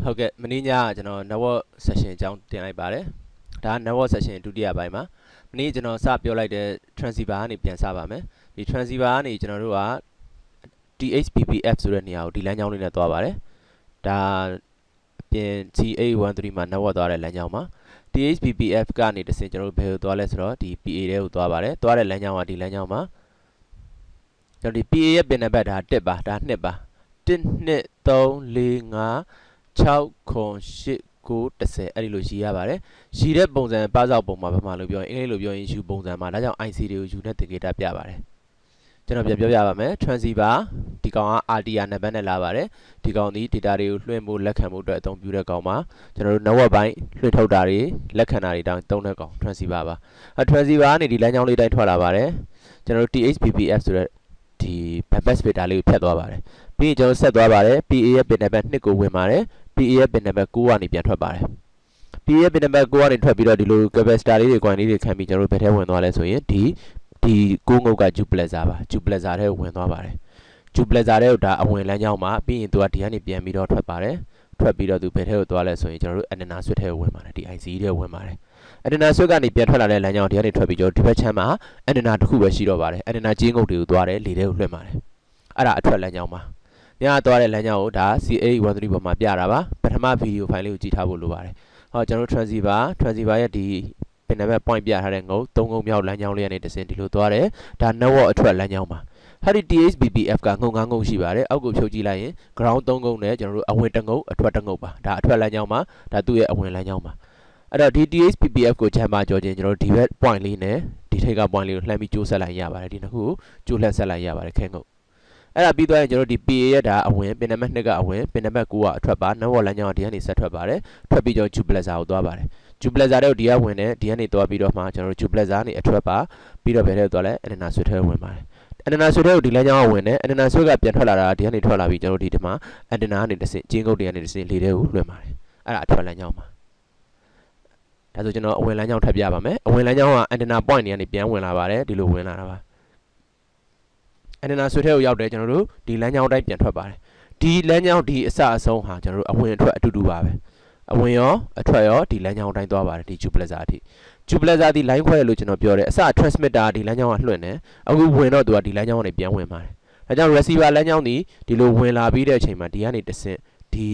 ဟုတ်ကဲ့မင်းညာကျွန်တော် network session အကြောင်းတင်လိုက်ပါတယ်ဒါ network session ဒုတိယပိုင်းမှာမင်းကျွန်တော်စပြောလိုက်တဲ့ transceiver ကနေပြန်စပါမယ်ဒီ transceiver ကနေကျွန်တော်တို့က THPPF ဆိုတဲ့နေရာကိုဒီလမ်းကြောင်းလေးနဲ့သွားပါတယ်ဒါအပြင် T813 မှာ network သွားတဲ့လမ်းကြောင်းမှာ THPPF ကနေတစ်ဆင့်ကျွန်တော်တို့ဘယ်ကိုသွားလဲဆိုတော့ဒီ PA ထဲကိုသွားပါတယ်သွားတဲ့လမ်းကြောင်းကဒီလမ်းကြောင်းမှာကျွန်တော်ဒီ PA ရဲ့ပင်နံပါတ်ဒါ1ပါဒါ2ပါ1 2 3 4 5 6 8 9 10အဲ့ဒီလိုရှိရပါတယ်ရှိတဲ့ပုံစံပါစောက်ပုံမှာဘာမှလို့ပြောရင်အင်္ဂလိပ်လိုပြောရင်ယူပုံစံမှာဒါကြောင့် IC တွေကိုယူတဲ့သင်္ကေတပြပါတယ်ကျွန်တော်ပြန်ပြောပြပါမယ် transceiver ဒီကောင်က RTR နံပါတ်နဲ့လာပါတယ်ဒီကောင်ဒီ data တွေကိုလွှင့်ဖို့လက်ခံဖို့အတွက်အသုံးပြုတဲ့ကောင်မှာကျွန်တော်တို့ network ပိုင်းလွှင့်ထုတ်တာတွေလက်ခံတာတွေတောင်းသုံးတဲ့ကောင် transceiver ပါtransceiver ကနေဒီလမ်းကြောင်းလေးတိုင်းထွက်လာပါတယ်ကျွန်တော်တို့ THPPF ဆိုတဲ့ဒီ bypass filter လေးကိုဖြတ်သွားပါတယ်ပြီးရင်ကျွန်တော်ဆက်သွားပါတယ် PA ရဲ့ pin number 2ကိုဝင်ပါတယ် PA ရဲ့ pin number 9ကနေပြန်ထွက်ပါတယ် PA ရဲ့ pin number 9ကနေထွက်ပြီးတော့ဒီလို capacitor လေးတွေ coin လေးတွေခံပြီးကျွန်တော်တို့ဘယ်ထဲဝင်သွားလဲဆိုရင်ဒီ9ငုတ်က duplexer ပါ duplexer ထဲကိုဝင်သွားပါတယ် duplexer ထဲကိုဒါအဝင်လမ်းကြောင်းမှာပြီးရင်သူကဒီကနေပြန်ပြီးတော့ထွက်ပါတယ်ထွက်ပြီးတော့သူဘယ်ထဲကိုသွားလဲဆိုရင်ကျွန်တော်တို့ antenna switch ထဲကိုဝင်ပါတယ်ဒီ IC ထဲကိုဝင်ပါတယ် antenna switch ကနေပြန်ထွက်လာတဲ့လမ်းကြောင်းဒီကနေထွက်ပြီးတော့ဒီဘက်ချမ်းမှာ antenna တစ်ခုပဲရှိတော့ပါတယ် antenna ကြီးငုတ်တွေကိုသွားတယ်လေထဲကိုလွှင့်ပါတယ်အဲ့ဒါအထွက်လမ်းကြောင်းပါညသွားတဲ့လမ်းကြောင်းကိုဒါ C813 ပေါ်မှာပြတာပါပထမဗီဒီယိုဖိုင်လေးကိုကြည့်ထားဖို့လိုပါတယ်ဟောကျွန်တော်တို့ transceiver ရဲ့ဒီပင်နံပါတ် point ပြထားတဲ့ငုတ်3ငုတ်မြောက်လမ်းကြောင်းလေးကနေတစ်ဆင့်ဒီလိုသွားတယ်ဒါ network အထွက်လမ်းကြောင်းပါဟာဒီ THPPF ကငုတ်9ငုတ်ရှိပါတယ်အောက်ကိုဖြုတ်ကြည့်လိုက်ရင် ground 3ငုတ်နဲ့ကျွန်တော်တို့အဝင်1ငုတ်အထွက်1ငုတ်ပါဒါအထွက်လမ်းကြောင်းပါဒါသူ့ရဲ့အဝင်လမ်းကြောင်းပါအဲ့တော့ဒီ THPPF ကိုချမ်းပါကြောခြင်းကျွန်တော်တို့ဒီဘက် point လေးနဲ့ဒီထိပ်က point လေးကိုလှမ်းပြီးကျိုးဆက်လိုက်ရပါတယ်ဒီနှစ်ခုကိုကျိုးလှမ်းဆက်လိုက်ရပါတယ်ခဲငုတ်အဲ့ဒါပြီးသွားရင်ကျွန်တော်ဒီ PA ရဲ့ဒါအဝင်ပင်နံပါတ်2ကအဝင်ပင်နံပါတ်9ကအထွက်ပါ network လမ်းကြောင်းကဒီကနေဆက်ထွက်ပါတယ်ထွက်ပြီးတော့ duplexer ကိုသွားပါတယ် duplexer တွေကိုဒီကဝင်တယ်ဒီကနေသွားပြီးတော့မှကျွန်တော်တို့ duplexer ကနေအထွက်ပါပြီးတော့ဘယ်ထဲသွားလဲ antenna switch ထဲဝင်ပါတယ် antenna switch ထဲကိုဒီလမ်းကြောင်းကဝင်တယ် antenna switch ကပြန်ထွက်လာတာဒီကနေထွက်လာပြီးကျွန်တော်တို့ဒီမှာ antenna ကနေတစ်ဆင့်ကျင်းကုတ်တွေကနေတစ်ဆင့်လေထဲကိုလွှင့်ပါတယ်အဲ့ဒါအထွက်လမ်းကြောင်းပါဒါဆိုကျွန်တော်အဝင်လမ်းကြောင်းထပ်ပြပါမယ်အဝင်လမ်းကြောင်းက antenna point တွေကနေပြန်ဝင်လာပါတယ်ဒီလိုဝင်လာတာပါantenna switch ထဲကိုရောက်တယ်ကျွန်တော်တို့ဒီလမ်းကြောင်းတိုင်းပြန်ထွက်ပါတယ်ဒီလမ်းကြောင်းဒီအစအဆုံးဟာကျွန်တော်တို့အဝင်အထွက်အတူတူပါပဲအဝင်ရောအထွက်ရောဒီလမ်းကြောင်းတိုင်းသွားပါတယ်ဒီ duplexer အထိ duplexer ဒီ line ခွဲလို့ကျွန်တော်ပြောတယ်အစ transmitter ဒီလမ်းကြောင်းကလွှင့်တယ်အခုဝင်တော့သူကဒီလမ်းကြောင်းကနေပြန်ဝင်ပါတယ်ဒါကြောင့် receiver လမ်းကြောင်းဒီလိုဝင်လာပြီးတဲ့အချိန်မှာဒီကနေတစ်ဆင့်ဒီ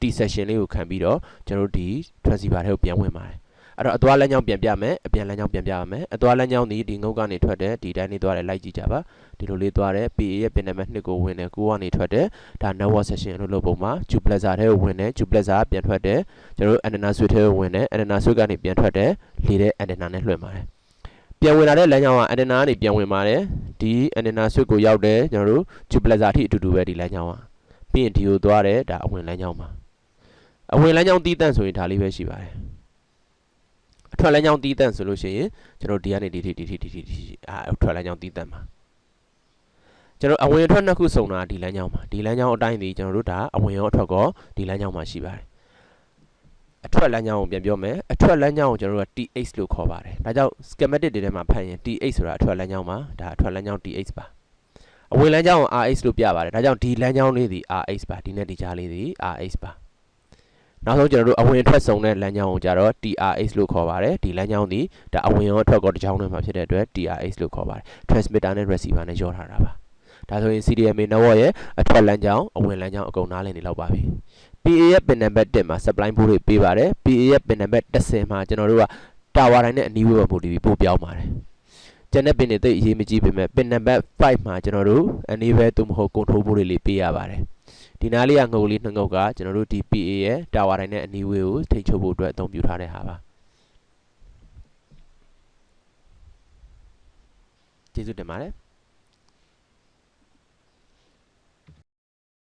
T section လေးကိုခံပြီးတော့ကျွန်တော်တို့ဒီ transceiver ထဲကိုပြန်ဝင်ပါတယ်အဲ့တော့အသွားလမ်းကြောင်းပြန်ပြမယ်အပြန်လမ်းကြောင်းပြန်ပြပါမယ်အသွားလမ်းကြောင်းဒီငုတ်ကနေထွက်တယ်ဒီတိုင်းလေးသွားတယ်လိုက်ကြည့်ကြပါဒီလိုလေးသွားတယ် PA ရဲ့ပင်နံပါတ်2ကိုဝင်တယ်9ကနေထွက်တယ်ဒါ network session လို့လုပ်ပုံမှာ duplexer ထဲကိုဝင်တယ် duplexer ပြန်ထွက်တယ်ကျွန်တော်တို့ antenna switch ထဲကိုဝင်တယ် antenna switch ကနေပြန်ထွက်တယ်လေတဲ့ antenna နဲ့လွှင့်ပါတယ်ပြန်ဝင်လာတဲ့လမ်းကြောင်းက antenna ကနေပြန်ဝင်ပါတယ်ဒီ antenna switch ကိုရောက်တယ်ကျွန်တော်တို့ duplexer အထိအတူတူပဲဒီလမ်းကြောင်းကပြီးရင်ဒီကိုသွားတယ်ဒါအဝင်လမ်းကြောင်းပါအဝင်လမ်းကြောင်းတီးတန့်ဆိုရင်ဒါလေးပဲရှိပါတယ်အထွက်လမ်းကြောင်းတီးတန့်ဆိုလို့ရှိရင်ကျွန်တော်ဒီကနေဒီအထွက်လမ်းကြောင်းတီးတန့်ပါကျွန်တော်အဝင်အထွက်နှစ်ခုစုံတာဒီလမ်းကြောင်းပါဒီလမ်းကြောင်းအတိုင်းဒီကျွန်တော်တို့ဒါအဝင်ရောအထွက်ကောဒီလမ်းကြောင်းမှာရှိပါတယ်အထွက်လမ်းကြောင်းကိုပြန်ပြောမယ်အထွက်လမ်းကြောင်းကိုကျွန်တော်တို့က TH လို့ခေါ်ပါတယ်ဒါကြောင့် schematic တွေထဲမှာဖတ်ရင် TH ဆိုတာအထွက်လမ်းကြောင်းပါဒါအထွက်လမ်းကြောင်း TH ပါအဝင်လမ်းကြောင်းကို RH လို့ပြပါတယ်ဒါကြောင့်ဒီလမ်းကြောင်းလေးဒီ RH ပါဒီနဲ့ဒီကြားလေးဒီ RH ပါနောက်ဆုံးကျွန်တော်တို့အဝင်အထွက်စုံတဲ့လမ်းကြောင်းကိုကြတော့ TRH လို့ခေါ်ပါတယ်ဒီလမ်းကြောင်းဒီဒါအဝင်ရောအထွက်ကောတစ်ကြောင်းထဲမှာဖြစ်တဲ့အတွက် TRH လို့ခေါ်ပါတယ် transmitter နဲ့ receiver နဲ့ရောထားတာပါဒါဆိုရင် CDMA network ရဲ့အထွက်လမ်းကြောင်းအဝင်လမ်းကြောင်းအကုန်နားလည်နေလောက်ပါပြီ PA ရဲ့ pin number 1မှာ supply board တွေပေးပါတယ် PA ရဲ့ pin number 10မှာကျွန်တော်တို့က tower တိုင်းနဲ့အနီးဝေးပေါ်ပို့ပြီးပို့ပြောင်းပါတယ်ကျန်တဲ့ pin တွေသိအရေးမကြီးပေမဲ့ pin number 5မှာကျွန်တော်တို့ enable သို့မဟုတ် control board တွေလေးပေးရပါတယ်ဒီနားလေးကငုတ်လေးနှစ်ငုတ်ကကျွန်တော်တို့ဒီ PA ရဲ့ tower တိုင်းနဲ့အနီးဝေးကိုထိန်းချုပ်ဖို့အတွက်အသုံးပြုထားတဲ့ဟာပါကျေးဇူးတင်ပါတယ်